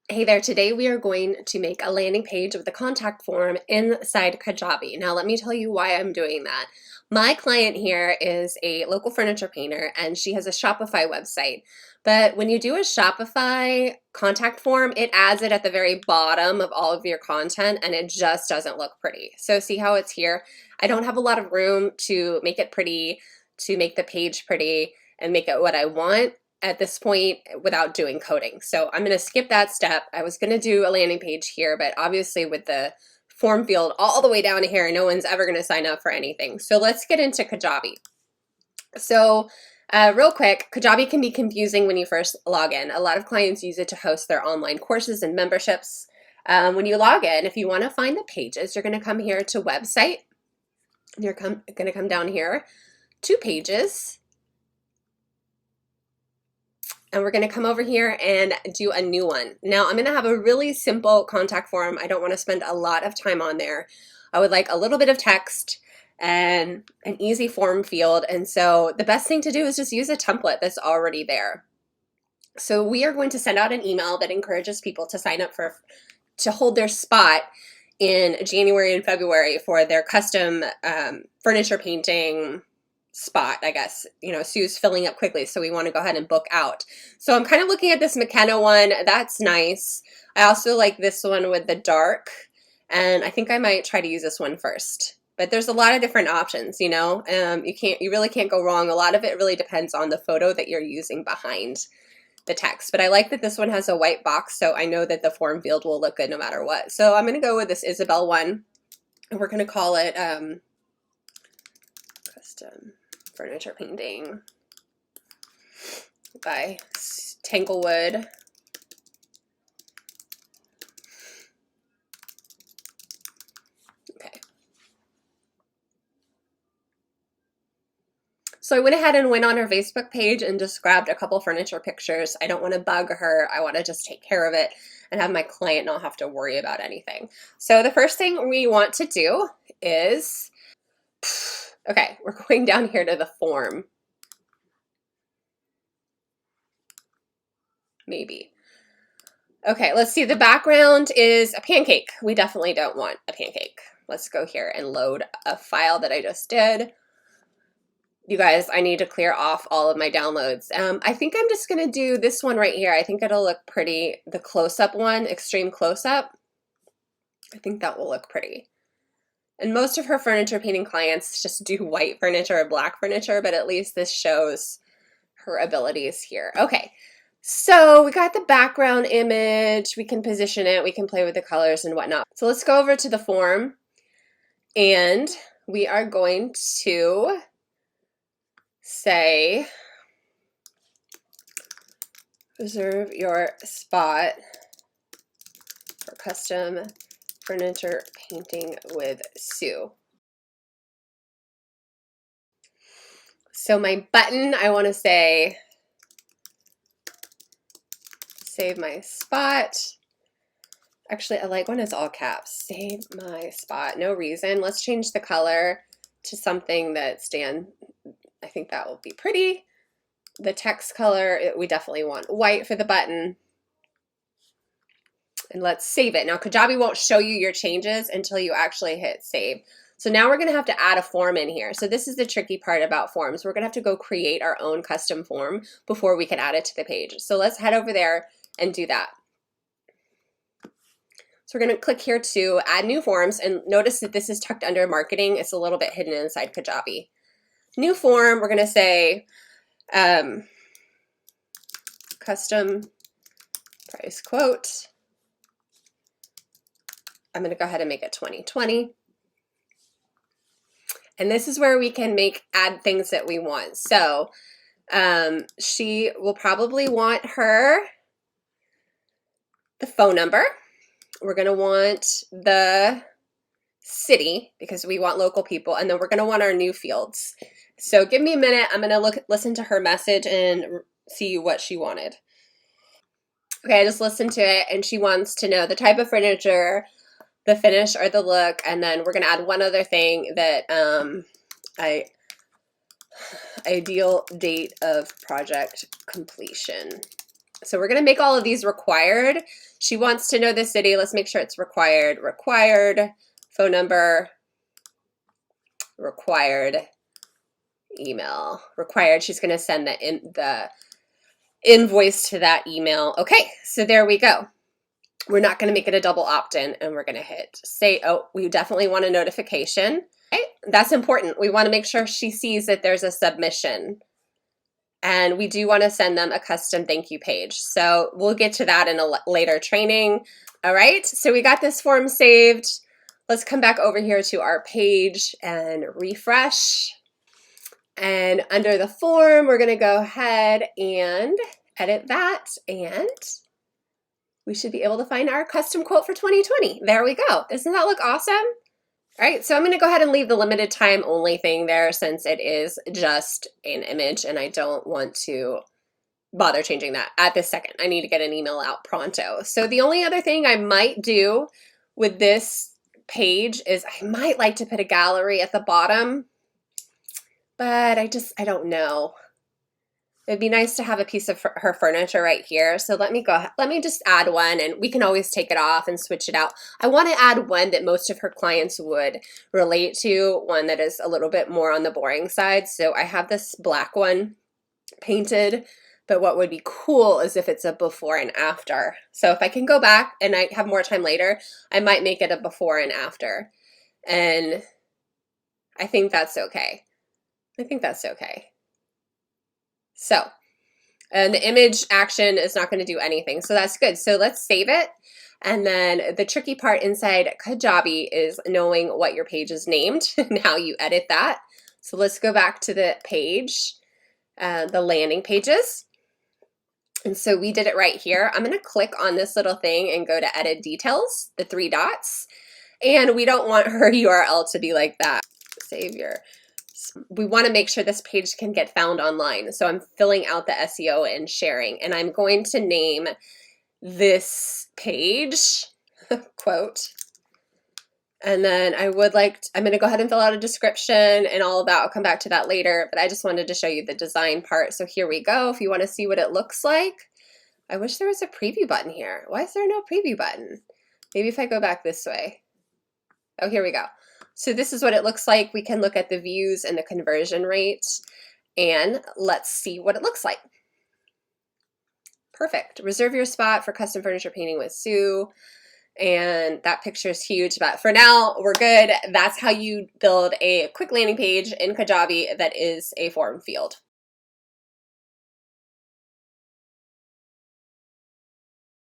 Hey there, today we are going to make a landing page with a contact form inside Kajabi. Now let me tell you why I'm doing that. My client here is a local furniture painter and she has a Shopify website. But when you do a Shopify contact form, it adds it at the very bottom of all of your content and it just doesn't look pretty. So see how it's here? I don't have a lot of room to make it pretty, to make the page pretty and make it what I want at this point without doing coding. So I'm going to skip that step. I was going to do a landing page here, but obviously with the form field all the way down here, no one's ever going to sign up for anything. So let's get into Kajabi. So real quick, Kajabi can be confusing when you first log in. A lot of clients use it to host their online courses and memberships. When you log in, if you want to find the pages, you're going to come here to website. You're going to come down here to pages. And we're going to come over here and do a new one. Now I'm going to have a really simple contact form. I don't want to spend a lot of time on there. I would like a little bit of text and an easy form field. And so the best thing to do is just use a template that's already there. So we are going to send out an email that encourages people to sign up to hold their spot in January and February for their custom furniture painting spot, I guess. You know, Sue's filling up quickly, so we want to go ahead and book out. So I'm kind of looking at this McKenna one. That's nice. I also like this one with the dark, and I think I might try to use this one first. But there's a lot of different options, you know. You really can't go wrong. A lot of it really depends on the photo that you're using behind the text. But I like that this one has a white box, so I know that the form field will look good no matter what. So I'm going to go with this Isabel one, and we're going to call it custom furniture painting by Tanglewood. Okay. So I went ahead and went on her Facebook page and just grabbed a couple furniture pictures. I don't want to bug her. I want to just take care of it and have my client not have to worry about anything. So the first thing we want to do is, okay, we're going down here to the form. Maybe. Okay, let's see. The background is a pancake. We definitely don't want a pancake. Let's go here and load a file that I just did. You guys, I need to clear off all of my downloads. I think I'm just going to do this one right here. I think it'll look pretty. The close-up one, extreme close-up. I think that will look pretty. And most of her furniture painting clients just do white furniture or black furniture, but at least this shows her abilities here. Okay, so we got the background image. We can position it. We can play with the colors and whatnot. So let's go over to the form, and we are going to say, reserve your spot for custom furniture painting with Sue. So my button, I want to say, save my spot. Actually, I like when it's all caps. Save my spot. No reason. Let's change the color to something that I think that will be pretty. The text color, we definitely want white for the button. And let's save it. Now, Kajabi won't show you your changes until you actually hit save. So now we're going to have to add a form in here. So this is the tricky part about forms. We're going to have to go create our own custom form before we can add it to the page. So let's head over there and do that. So we're going to click here to add new forms, and notice that this is tucked under marketing. It's a little bit hidden inside Kajabi. New form, we're going to say custom price quote. I'm going to go ahead and make it 2020. And this is where we can add things that we want. So she will probably want the phone number. We're going to want the city because we want local people, and then we're going to want our new fields. So give me a minute. I'm going to listen to her message and see what she wanted. Okay, I just listened to it, and she wants to know the type of furniture, the finish or the look, and then we're going to add one other thing that ideal date of project completion. So we're going to make all of these required. She wants to know the city. Let's make sure it's required. Required phone number, required email, required. She's going to send the invoice to that email. Okay, so there we go. We're not going to make it a double opt-in, and we're going to hit say, oh, we definitely want a notification. Okay, that's important. We want to make sure she sees that there's a submission. And we do want to send them a custom thank you page. So we'll get to that in a later training. All right, so we got this form saved. Let's come back over here to our page and refresh. And under the form, we're going to go ahead and edit that. And we should be able to find our custom quote for 2020. There we go. Doesn't that look awesome? All right, so I'm going to go ahead and leave the limited time only thing there since it is just an image and I don't want to bother changing that at this second. I need to get an email out pronto. So the only other thing I might do with this page is I might like to put a gallery at the bottom, but I don't know. It'd be nice to have a piece of her furniture right here. So let me just add one, and we can always take it off and switch it out. I want to add one that most of her clients would relate to, one that is a little bit more on the boring side. So I have this black one painted, but what would be cool is if it's a before and after. So if I can go back and I have more time later, I might make it a before and after. And I think that's okay. I think that's okay. So, and the image action is not going to do anything. So that's good. So let's save it. And then the tricky part inside Kajabi is knowing what your page is named and how you edit that. So let's go back to the page, the landing pages. And so we did it right here. I'm going to click on this little thing and go to edit details, the 3 dots. And we don't want her URL to be like that. Save your... We want to make sure this page can get found online. So I'm filling out the SEO and sharing, and I'm going to name this page quote. And then I'm going to go ahead and fill out a description and all of that. I'll come back to that later, but I just wanted to show you the design part. So here we go. If you want to see what it looks like, I wish there was a preview button here. Why is there no preview button? Maybe if I go back this way. Oh, here we go. So this is what it looks like. We can look at the views and the conversion rate, and let's see what it looks like. Perfect. Reserve your spot for custom furniture painting with Sue. And that picture is huge, but for now, we're good. That's how you build a quick landing page in Kajabi that is a form field.